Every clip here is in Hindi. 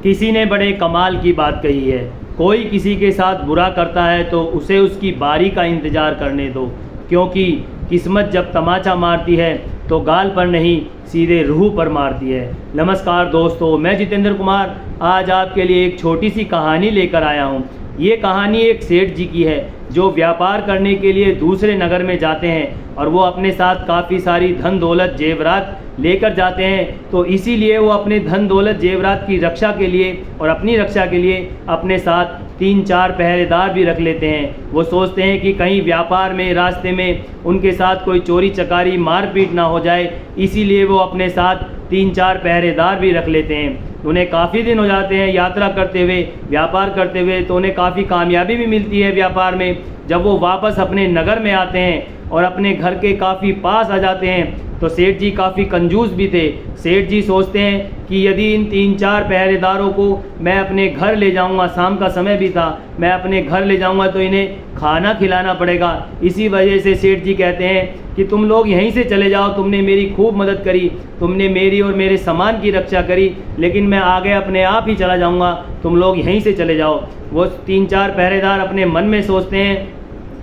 किसी ने बड़े कमाल की बात कही है, कोई किसी के साथ बुरा करता है तो उसे उसकी बारी का इंतज़ार करने दो, क्योंकि किस्मत जब तमाचा मारती है तो गाल पर नहीं सीधे रूह पर मारती है। नमस्कार दोस्तों, मैं जितेंद्र कुमार आज आपके लिए एक छोटी सी कहानी लेकर आया हूँ। ये कहानी एक सेठ जी की है जो व्यापार करने के लिए दूसरे नगर में जाते हैं और वो अपने साथ काफ़ी सारी धन दौलत जेवरात लेकर जाते हैं। तो इसीलिए वो अपने धन दौलत जेवरात की रक्षा के लिए और अपनी रक्षा के लिए अपने साथ 3-4 पहरेदार भी रख लेते हैं। वो सोचते हैं कि कहीं व्यापार में रास्ते में उनके साथ कोई चोरी चकारी मारपीट ना हो जाए, इसीलिए वो अपने साथ 3-4 पहरेदार भी रख लेते हैं। उन्हें काफ़ी दिन हो जाते हैं यात्रा करते हुए, व्यापार करते हुए, तो उन्हें काफ़ी कामयाबी भी मिलती है व्यापार में। जब वो वापस अपने नगर में आते हैं और अपने घर के काफ़ी पास आ जाते हैं तो सेठ जी काफ़ी कंजूस भी थे। सेठ जी सोचते हैं कि यदि इन 3-4 पहरेदारों को मैं अपने घर ले जाऊंगा, शाम का समय भी था, मैं अपने घर ले जाऊंगा तो इन्हें खाना खिलाना पड़ेगा। इसी वजह से सेठ जी कहते हैं कि तुम लोग यहीं से चले जाओ, तुमने मेरी खूब मदद करी, तुमने मेरी और मेरे सामान की रक्षा करी, लेकिन मैं आगे अपने आप ही चला जाऊंगा, तुम लोग यहीं से चले जाओ। वो 3-4 पहरेदार अपने मन में सोचते हैं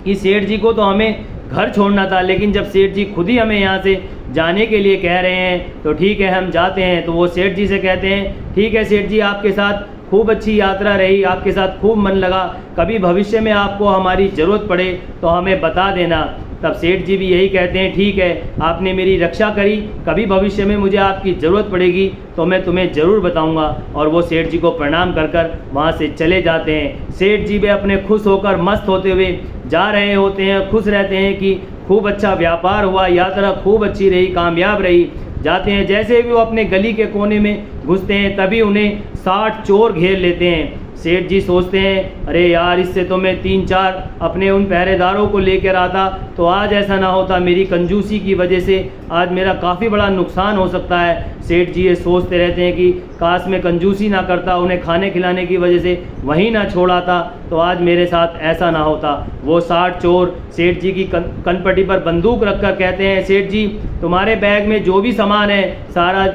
कि सेठ जी को तो हमें घर छोड़ना था, लेकिन जब सेठ जी खुद ही हमें यहाँ से जाने के लिए कह रहे हैं तो ठीक है, हम जाते हैं। तो वो सेठ जी से कहते हैं ठीक है सेठ जी, आपके साथ खूब अच्छी यात्रा रही, आपके साथ खूब मन लगा, कभी भविष्य में आपको हमारी ज़रूरत पड़े तो हमें बता देना। तब सेठ जी भी यही कहते हैं ठीक है, आपने मेरी रक्षा करी, कभी भविष्य में मुझे आपकी ज़रूरत पड़ेगी तो मैं तुम्हें ज़रूर बताऊंगा। और वो सेठ जी को प्रणाम कर कर वहाँ से चले जाते हैं। सेठ जी भी अपने खुश होकर मस्त होते हुए जा रहे होते हैं, खुश रहते हैं कि खूब अच्छा व्यापार हुआ, यात्रा खूब अच्छी रही, कामयाब रही। जाते हैं, जैसे भी वो अपने गली के कोने में घुसते हैं तभी उन्हें 60 चोर घेर लेते हैं। सेठ जी सोचते हैं अरे यार, इससे तो मैं 3-4 अपने उन पहरेदारों को लेकर आता तो आज ऐसा ना होता, मेरी कंजूसी की वजह से आज मेरा काफ़ी बड़ा नुकसान हो सकता है। सेठ जी ये सोचते रहते हैं कि काश मैं कंजूसी ना करता, उन्हें खाने खिलाने की वजह से वहीं ना छोड़ाता तो आज मेरे साथ ऐसा ना होता। वो 60 चोर सेठ जी की कनपटी पर बंदूक रखकर कहते हैं सेठ जी, तुम्हारे बैग में जो भी सामान है सारा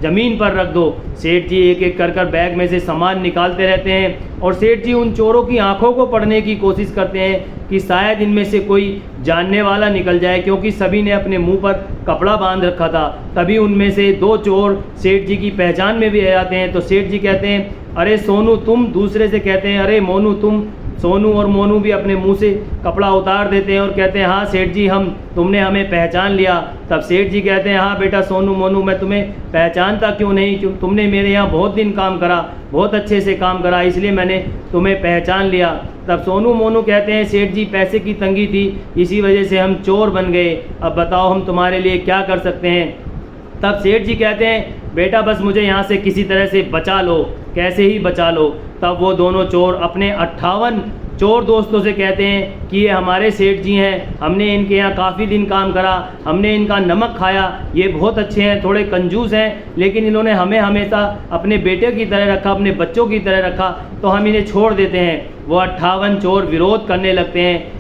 ज़मीन पर रख दो। सेठ जी एक एक कर कर बैग में से सामान निकालते रहते हैं और सेठ जी उन चोरों की आंखों को पढ़ने की कोशिश करते हैं कि शायद इनमें से कोई जानने वाला निकल जाए, क्योंकि सभी ने अपने मुंह पर कपड़ा बांध रखा था। तभी उनमें से 2 चोर सेठ जी की पहचान में भी आ जाते हैं। तो सेठ जी कहते हैं अरे सोनू तुम, दूसरे से कहते हैं अरे मोनू तुम। सोनू और मोनू भी अपने मुंह से कपड़ा उतार देते हैं और कहते हैं हाँ सेठ जी, तुमने हमें पहचान लिया। तब सेठ जी कहते हैं हाँ बेटा सोनू मोनू, मैं तुम्हें पहचानता क्यों नहीं, क्यों तुमने मेरे यहाँ बहुत दिन काम करा, बहुत अच्छे से काम करा, इसलिए मैंने तुम्हें पहचान लिया। तब सोनू मोनू कहते हैं सेठ जी पैसे की तंगी थी, इसी वजह से हम चोर बन गए, अब बताओ हम तुम्हारे लिए क्या कर सकते हैं। तब सेठ जी कहते हैं बेटा बस मुझे यहाँ से किसी तरह से बचा लो, कैसे ही बचा लो। तब वो दोनों चोर अपने 58 चोर दोस्तों से कहते हैं कि ये हमारे सेठ जी हैं, हमने इनके यहाँ काफ़ी दिन काम करा, हमने इनका नमक खाया, ये बहुत अच्छे हैं, थोड़े कंजूस हैं, लेकिन इन्होंने हमें हमेशा अपने बेटे की तरह रखा, अपने बच्चों की तरह रखा, तो हम इन्हें छोड़ देते हैं। वो 58 चोर विरोध करने लगते हैं,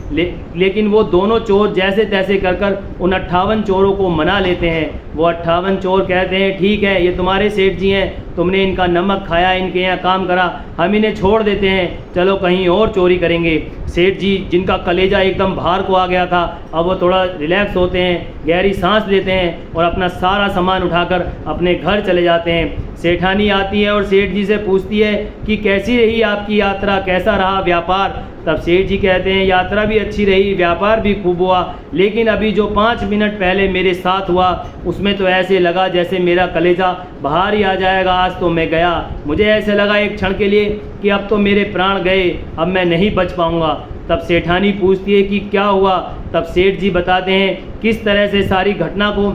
लेकिन वो दोनों चोर जैसे तैसे कर कर उन 58 चोरों को मना लेते हैं। वो 58 चोर कहते हैं ठीक है, ये तुम्हारे सेठ जी हैं, तुमने इनका नमक खाया, इनके यहाँ काम करा, हम इन्हें छोड़ देते हैं, चलो कहीं और चोरी करेंगे। सेठ जी जिनका कलेजा एकदम बाहर को आ गया था, अब वो थोड़ा रिलैक्स होते हैं, गहरी सांस लेते हैं और अपना सारा सामान उठाकर अपने घर चले जाते हैं। सेठानी आती है और सेठ जी से पूछती है कि कैसी रही आपकी यात्रा, कैसा रहा व्यापार। तब सेठ जी कहते हैं यात्रा भी अच्छी रही, व्यापार भी खूब हुआ, लेकिन अभी जो 5 मिनट पहले मेरे साथ हुआ उसमें तो ऐसे लगा जैसे मेरा कलेजा बाहर ही आ जाएगा। आज तो मैं गया, मुझे ऐसे लगा एक क्षण के लिए कि अब तो मेरे प्राण गए, अब मैं नहीं बच पाऊँगा। तब सेठानी पूछती है कि क्या हुआ। तब सेठ जी बताते हैं किस तरह से सारी घटना को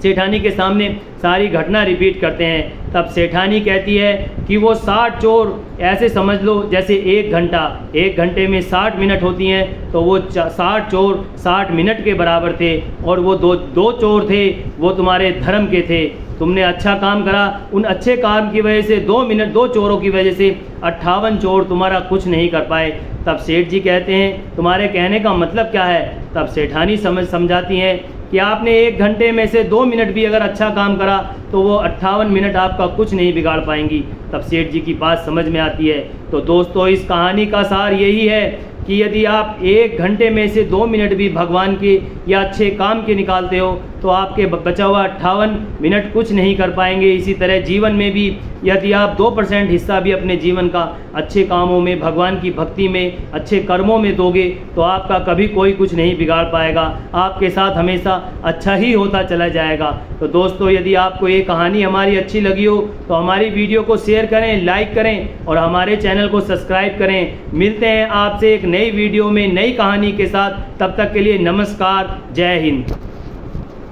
सेठानी के सामने सारी घटना रिपीट करते हैं। तब सेठानी कहती है कि वो 60 चोर ऐसे समझ लो जैसे 1 घंटा, 1 घंटे में 60 मिनट होती हैं, तो वो 60 चोर 60 मिनट के बराबर थे, और वो दो चोर थे वो तुम्हारे धर्म के थे। तुमने अच्छा काम करा, उन अच्छे काम की वजह से 2 चोरों की वजह से 58 चोर तुम्हारा कुछ नहीं कर पाए। तब सेठ जी कहते हैं तुम्हारे कहने का मतलब क्या है। तब सेठानी समझाती हैं कि आपने 1 घंटे में से 2 मिनट भी अगर अच्छा काम करा तो वो 58 मिनट आपका कुछ नहीं बिगाड़ पाएंगी। तब सेठ जी की बात समझ में आती है। तो दोस्तों इस कहानी का सार यही है कि यदि आप 1 घंटे में से 2 मिनट भी भगवान के या अच्छे काम के निकालते हो तो आपके बचा हुआ 58 मिनट कुछ नहीं कर पाएंगे। इसी तरह जीवन में भी यदि आप 2% हिस्सा भी अपने जीवन का अच्छे कामों में, भगवान की भक्ति में, अच्छे कर्मों में दोगे तो आपका कभी कोई कुछ नहीं बिगाड़ पाएगा, आपके साथ हमेशा अच्छा ही होता चला जाएगा। तो दोस्तों यदि आपको ये कहानी हमारी अच्छी लगी हो तो हमारी वीडियो को शेयर करें, लाइक करें और हमारे चैनल को सब्सक्राइब करें। मिलते हैं आपसे एक नई वीडियो में नई कहानी के साथ। तब तक के लिए नमस्कार, जय हिंद।